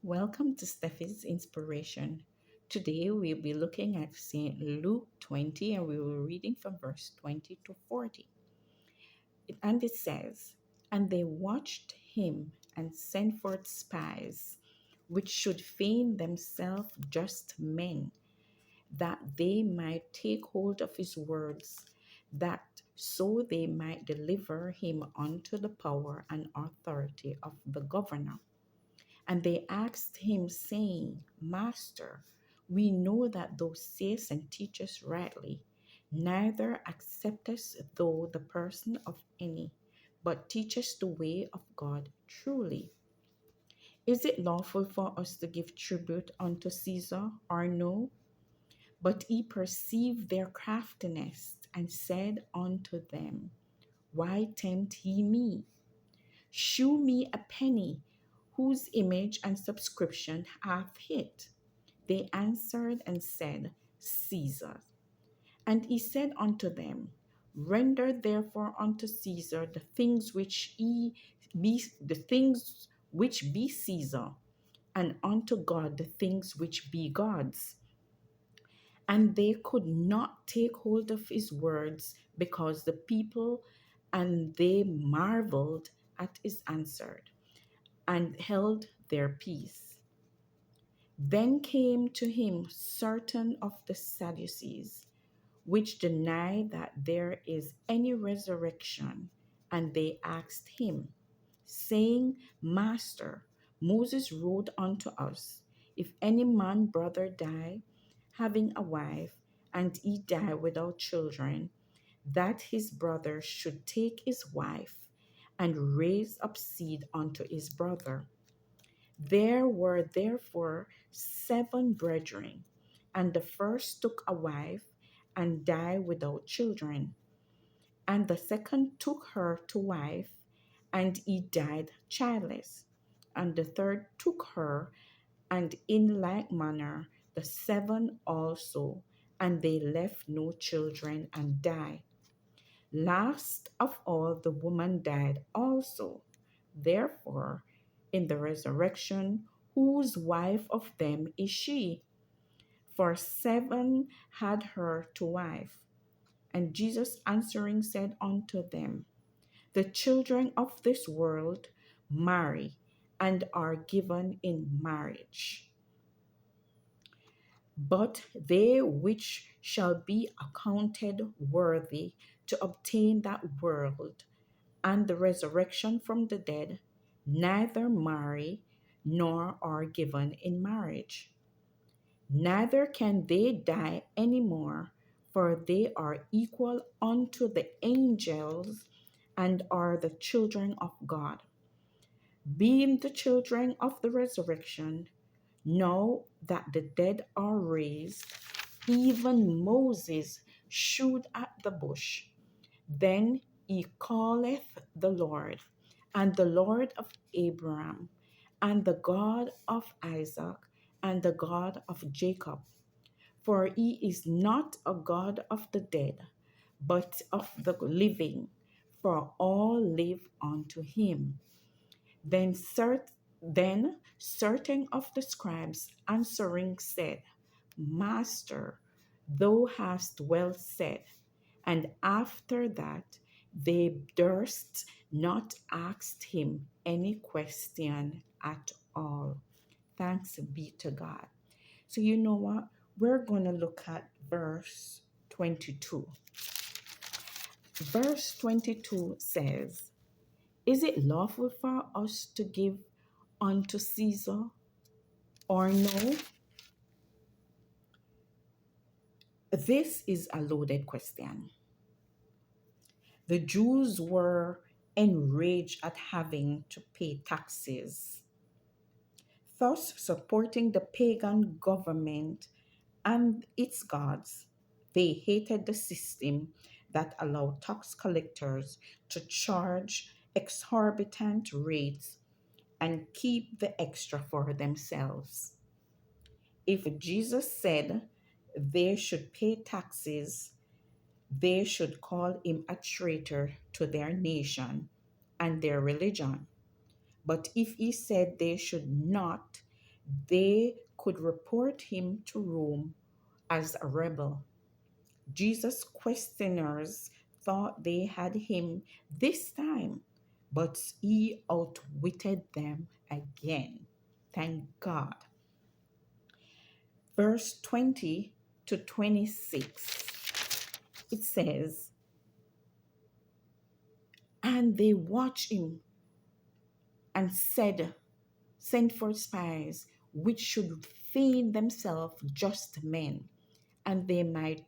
Welcome to Stephy's Inspiration. Today we'll be looking at St. Luke 20 and we will be reading from verse 20 to 40. And it says, "And they watched him and sent forth spies, which should feign themselves just men, that they might take hold of his words, that so they might deliver him unto the power and authority of the governor. And they asked him, saying, Master, we know that thou sayest and teachest rightly, neither acceptest thou the person of any, but teachest the way of God truly. Is it lawful for us to give tribute unto Caesar, or no? But he perceived their craftiness, and said unto them, Why tempt ye me? Shew me a penny, whose image and subscription hath it. They answered and said, Caesar. And he said unto them, Render therefore unto Caesar the things which be Caesar, and unto God the things which be God's. And they could not take hold of his words, because the people and they marveled at his answer, and held their peace. Then came to him certain of the Sadducees, which deny that there is any resurrection, and they asked him, saying, Master, Moses wrote unto us, if any man brother die, having a wife, and he die without children, that his brother should take his wife, and raise up seed unto his brother. There were therefore 7 brethren, and the first took a wife, and died without children. And the second took her to wife, and he died childless. And the third took her, and in like manner the 7 also, and they left no children, and died. Last of all, the woman died also. Therefore, in the resurrection, whose wife of them is she? For 7 had her to wife. And Jesus answering said unto them, The children of this world marry, and are given in marriage. But they which shall be accounted worthy to obtain that world and the resurrection from the dead, neither marry nor are given in marriage. Neither can they die any more, for they are equal unto the angels and are the children of God. Being the children of the resurrection, know that the dead are raised, even Moses shewed at the bush. Then he calleth the Lord, and the Lord of Abraham, and the God of Isaac, and the God of Jacob. For he is not a God of the dead, but of the living, for all live unto him. Then, certain of the scribes answering said, Master, thou hast well said. And after that, they durst not ask him any question at all. Thanks be to God. So, you know what? We're going to look at verse 22. Verse 22 says, Is it lawful for us to give unto Caesar or no? This is a loaded question. The Jews were enraged at having to pay taxes, thus supporting the pagan government and its gods. They hated the system that allowed tax collectors to charge exorbitant rates and keep the extra for themselves. If Jesus said they should pay taxes, they should call him a traitor to their nation and their religion. But if he said they should not, they could report him to Rome as a rebel. Jesus' questioners thought they had him this time, but he outwitted them again. Thank God. Verse 20 to 26, it says, and they watched him and sent for spies, which should feign themselves just men, and they might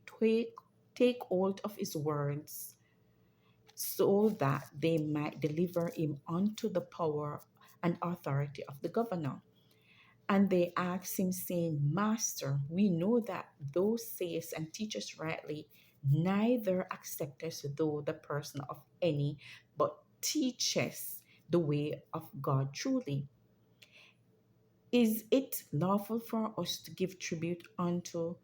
take hold of his words, so that they might deliver him unto the power and authority of the governor. And they asked him, saying, Master, we know that thou sayest and teachest rightly, neither acceptest thou the person of any, but teachest the way of God truly. Is it lawful for us to give tribute unto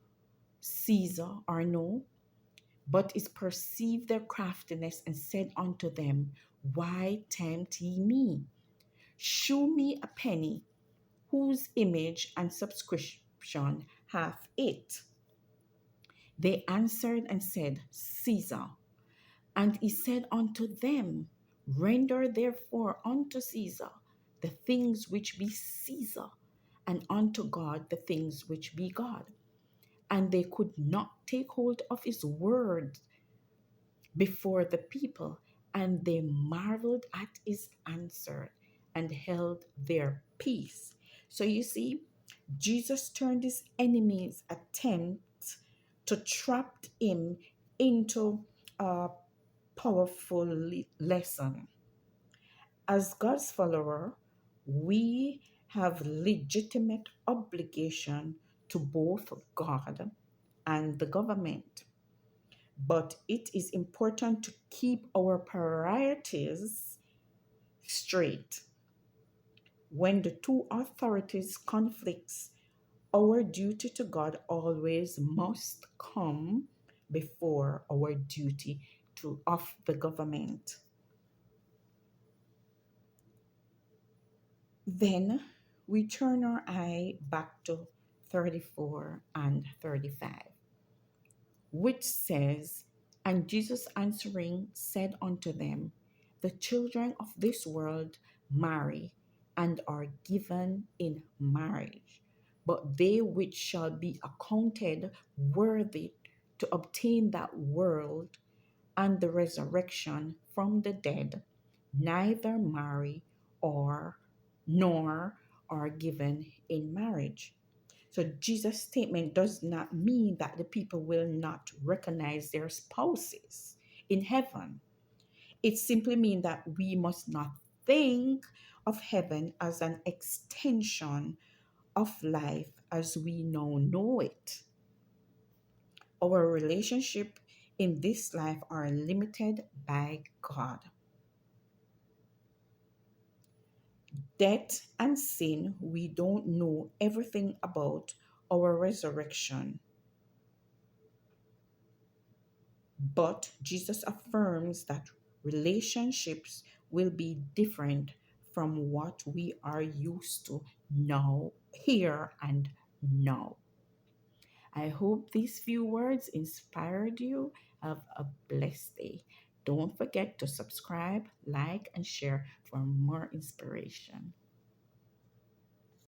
Caesar or no? But is perceived their craftiness and said unto them, why tempt ye me? Shew me a penny, whose image and subscription hath it? They answered and said, Caesar. And he said unto them, render therefore unto Caesar the things which be Caesar, and unto God the things which be God. And they could not take hold of his word before the people, and they marveled at his answer and held their peace. So you see, Jesus turned his enemies' attempt to trap him into a powerful lesson. As God's follower, we have legitimate obligation to both God and the government. But it is important to keep our priorities straight. When the two authorities conflicts, our duty to God always must come before our duty to of the government. Then we turn our eye back to 34 and 35, which says, and Jesus answering said unto them, the children of this world marry and are given in marriage, but they which shall be accounted worthy to obtain that world and the resurrection from the dead neither marry or nor are given in marriage. So Jesus' statement does not mean that the people will not recognize their spouses in heaven. It simply means that we must not think of heaven as an extension of life as we now know it. Our relationship in this life are limited by God. Death and sin, we don't know everything about our resurrection. But Jesus affirms that relationships will be different from what we are used to now, here and now. I hope these few words inspired you. Have a blessed day. Don't forget to subscribe, like, and share for more inspiration.